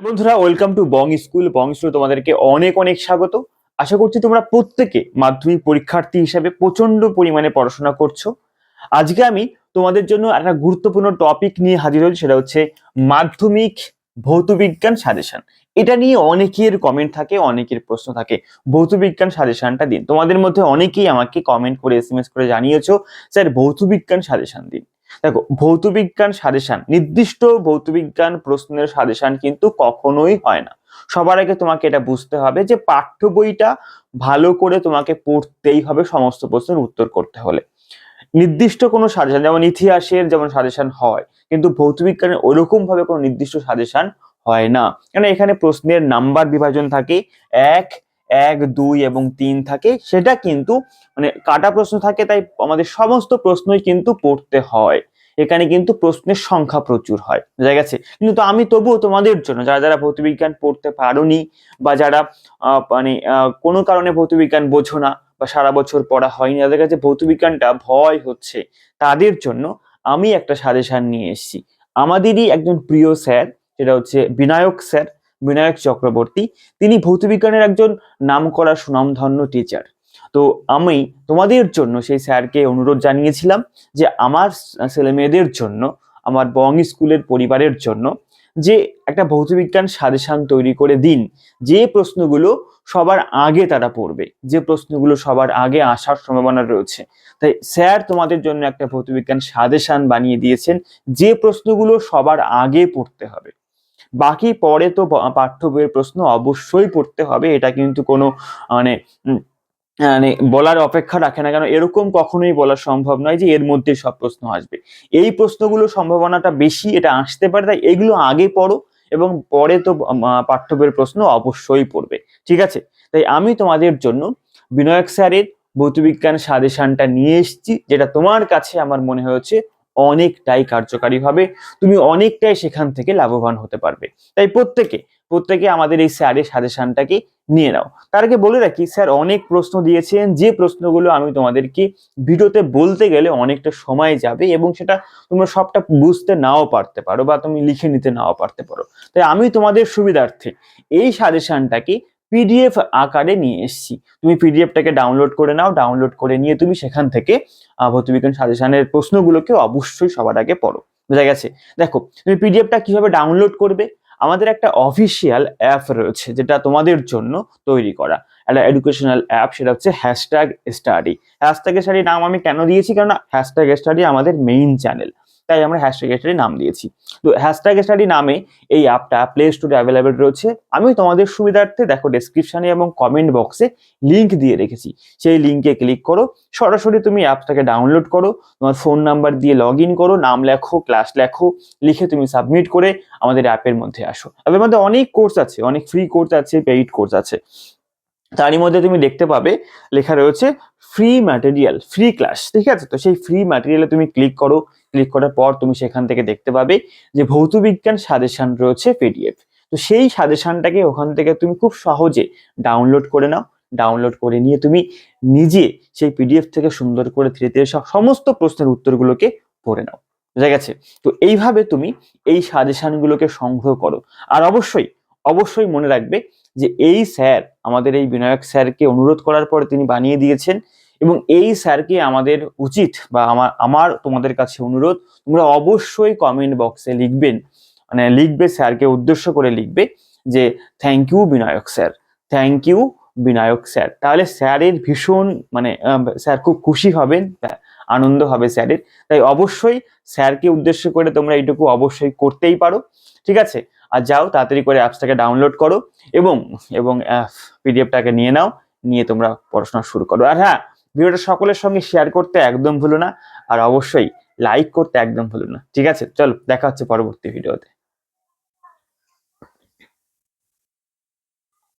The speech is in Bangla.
বন্ধুরা, ওয়েলকাম টু বং স্কুল। তোমাদেরকে অনেক অনেক স্বাগত। আশা করছি তোমরা প্রত্যেকে মাধ্যমিক পরীক্ষার্থী হিসেবে প্রচন্ড পরিমাণে পড়াশোনা করছো। আজকে আমি তোমাদের জন্য একটা গুরুত্বপূর্ণ টপিক নিয়ে হাজির হয়েছি, সেটা হচ্ছে মাধ্যমিক ভৌতবিজ্ঞান সাজেশন। এটা নিয়ে অনেকের কমেন্ট থাকে, অনেকের প্রশ্ন থাকে, ভৌতবিজ্ঞান সাজেশনটা দিন। তোমাদের মধ্যে অনেকেই আমাকে কমেন্ট করে এসএমএস করে জানিয়েছো, স্যার ভৌতবিজ্ঞান সাজেশন দিন। দেখো, ভৌতবিজ্ঞান সাজেশন, নির্দিষ্ট ভৌতবিজ্ঞান প্রশ্নের সাজেশন কিন্তু কখনোই হয় না। সবার আগে তোমাকে এটা বুঝতে হবে যে পাঠ্য বইটা ভালো করে তোমাকে পড়তেই হবে সমস্ত প্রশ্নের উত্তর করতে হলে। নির্দিষ্ট কোনো সাজেশন, যেমন ইতিহাসের যেমন সাজেশন হয়, কিন্তু ভৌতবিজ্ঞানের ওরকম ভাবে কোনো নির্দিষ্ট সাজেশন হয় না। কেন, এখানে প্রশ্নের নাম্বার বিভাজন থাকে, 1, 1, 2 এবং 3 থাকে। সেটা কিন্তু মানে কাটা প্রশ্ন থাকে, তাই আমাদের সমস্ত প্রশ্নই কিন্তু পড়তে হয়। এখানে কিন্তু প্রশ্নের সংখ্যা প্রচুর হয়, বোঝা গেছে? কিন্তু আমি তবুও তোমাদের জন্য, যারা যারা ভৌতবিজ্ঞান পড়তে পারোনি বা যারা কোনো কারণে ভৌতবিজ্ঞান বোঝো না বা সারা বছর পড়া হয়নি, তাদের কাছে ভৌতবিজ্ঞানটা ভয় হচ্ছে, তাদের জন্য আমি একটা সাজেশন নিয়ে এসেছি। আমাদেরই একজন প্রিয় স্যার, সেটা হচ্ছে বিনায়ক স্যার, বিনায়ক চক্রবর্তী। তিনি ভৌতবিজ্ঞানের একজন নামকরা সুনামধন্য টিচার। তো আমি তোমাদের জন্য সেই স্যারকে অনুরোধ জানিয়েছিলাম যে আমার ছেলে মেয়েদের জন্য, আমার বং স্কুলের পরিবারের জন্য যে একটা ভৌতবিজ্ঞান সাজেশন তৈরি করে দিন, যে প্রশ্নগুলো সবার আগে তারা পড়বে, যে প্রশ্নগুলো সবার আগে আসার সম্ভাবনা রয়েছে। তাই স্যার তোমাদের জন্য একটা ভৌতবিজ্ঞান সাজেশন বানিয়ে দিয়েছেন, যে প্রশ্নগুলো সবার আগে পড়তে হবে। বাকি পরে তো পাঠ্য বইয়ের প্রশ্ন অবশ্যই পড়তে হবে, এটা কিন্তু কোনো মানে মানে বলার অপেক্ষা রাখে না। কেন, এরকম কখনোই বলা সম্ভব নয় যে এর মধ্যে সব প্রশ্ন আসবে। এই প্রশ্নগুলো সম্ভাবনাটা বেশি এটা আসতে পারে, তাই এগুলো আগে পড়ো এবং পরে তো পাঠ্য বইয়ের প্রশ্ন অবশ্যই পড়বে। ঠিক আছে? তাই আমি তোমাদের জন্য বিনায়ক স্যারের ভৌতবিজ্ঞান সাজেশনটা নিয়ে এসেছি, যেটা তোমার কাছে আমার মনে হয়েছে অনেকটাই কার্যকারী হবে। তুমি অনেকটাই সেখান থেকে লাভবান হতে পারবে। তাই প্রত্যেকে আমাদের এই স্যারের সাজেশনটাকে নিয়ে নাও। তার আগে বলে রাখি, স্যার অনেক প্রশ্ন দিয়েছেন, যে প্রশ্নগুলো আমি তোমাদেরকে ভিডিওতে বলতে গেলে অনেকটা সময় যাবে এবং সেটা তোমরা সবটা বুঝতে নাও পারতে পারো বা তুমি লিখে নিতে নাও পারতে পারো। তাই আমি তোমাদের সুবিধার্থে এই সাজেশনটাকে পিডিএফ আকারে নিয়ে এসেছি। তুমি পিডিএফটাকে ডাউনলোড করে নাও, ডাউনলোড করে নিয়ে তুমি সেখান থেকে ভৌতবিজ্ঞান সাজেশনের প্রশ্নগুলোকে অবশ্যই সবার আগে পড়ো। বোঝা গেছে? দেখো, তুমি পিডিএফটা কিভাবে ডাউনলোড করবে? আমাদের একটা অফিসিয়াল অ্যাপ রয়েছে, যেটা তোমাদের জন্য তৈরি করা, একটা এডুকেশনাল অ্যাপ, সেটা হচ্ছে #স্টাডি। #স্টাডি নাম আমি কেন দিয়েছি? কারণ #স্টাডি আমাদের মেইন চ্যানেল, তাই আমরা #স্টাডি নাম দিয়েছি। তো #স্টাডি নামে এই অ্যাপটা প্লে স্টোরে অ্যাভেলেবেল রয়েছে। আমি তোমাদের সুবিধার্থে দেখো ডেসক্রিপশনে এবং কমেন্ট বক্সে লিংক দিয়ে রেখেছি, সেই লিংকে ক্লিক করো, সরাসরি তুমি অ্যাপটাকে ডাউনলোড করো, তোমার ফোন নাম্বার দিয়ে লগ ইন করো, নাম লেখো, ক্লাস লেখো, লিখে তুমি সাবমিট করে আমাদের অ্যাপের মধ্যে আসো। অ্যাপের মধ্যে অনেক কোর্স আছে, অনেক ফ্রি কোর্স আছে, পেইড কোর্স আছে। তারই মধ্যে তুমি দেখতে পাবে লেখা রয়েছে ফ্রি ম্যাটেরিয়াল, ফ্রি ক্লাস। ঠিক আছে? তো সেই ফ্রি ম্যাটেরিয়ালে তুমি ক্লিক করো, ক্লিক করার পর তুমি সেখান থেকে দেখতে পাবে যে ভৌতবিজ্ঞান সাজেশন রয়েছে পিডিএফ। তো সেই সাজেশনটাকে ওখান থেকে তুমি খুব সহজে ডাউনলোড করে নাও। ডাউনলোড করে নিয়ে তুমি নিজে সেই পিডিএফ থেকে সুন্দর করে ধীরে ধীরে সমস্ত প্রশ্নের উত্তরগুলোকে পড়ে নাও। বুঝা গেছে? তো এইভাবে তুমি এই সাজেশনগুলোকে সংগ্রহ করো। আর অবশ্যই অবশ্যই মনে রাখবে যে এই স্যার, আমাদের এই বিনায়ক স্যারকে অনুরোধ করার পরে তিনি বানিয়ে দিয়েছেন, এবং এই স্যারকে আমাদের উচিত বা আমার তোমাদের কাছে অনুরোধ, তোমরা অবশ্যই কমেন্ট বক্সে লিখবেন, মানে লিখবে, স্যারকে উদ্দেশ্য করে লিখবে যে thank you Binayak sir, thank you Binayak sir. তাহলে স্যারের ভীষণ স্যার খুব খুশি হবেন, আনন্দ হবে স্যারের। তাই অবশ্যই স্যারকে উদ্দেশ্য করে তোমরা এইটুকু অবশ্যই করতেই পারো। ঠিক আছে? আর যাও তাড়াতাড়ি করে অ্যাপসটাকে ডাউনলোড করো এবং এবং পিডিএফটাকে নিয়ে নাও, নিয়ে তোমরা পড়াশোনা শুরু করো। আর হ্যাঁ, ভিডিওটা সকলের সঙ্গে শেয়ার করতে একদম ভুলো না, আর অবশ্যই লাইক করতে একদম ভুলো না। ঠিক আছে? চলো, দেখা হচ্ছে পরবর্তী ভিডিওতে।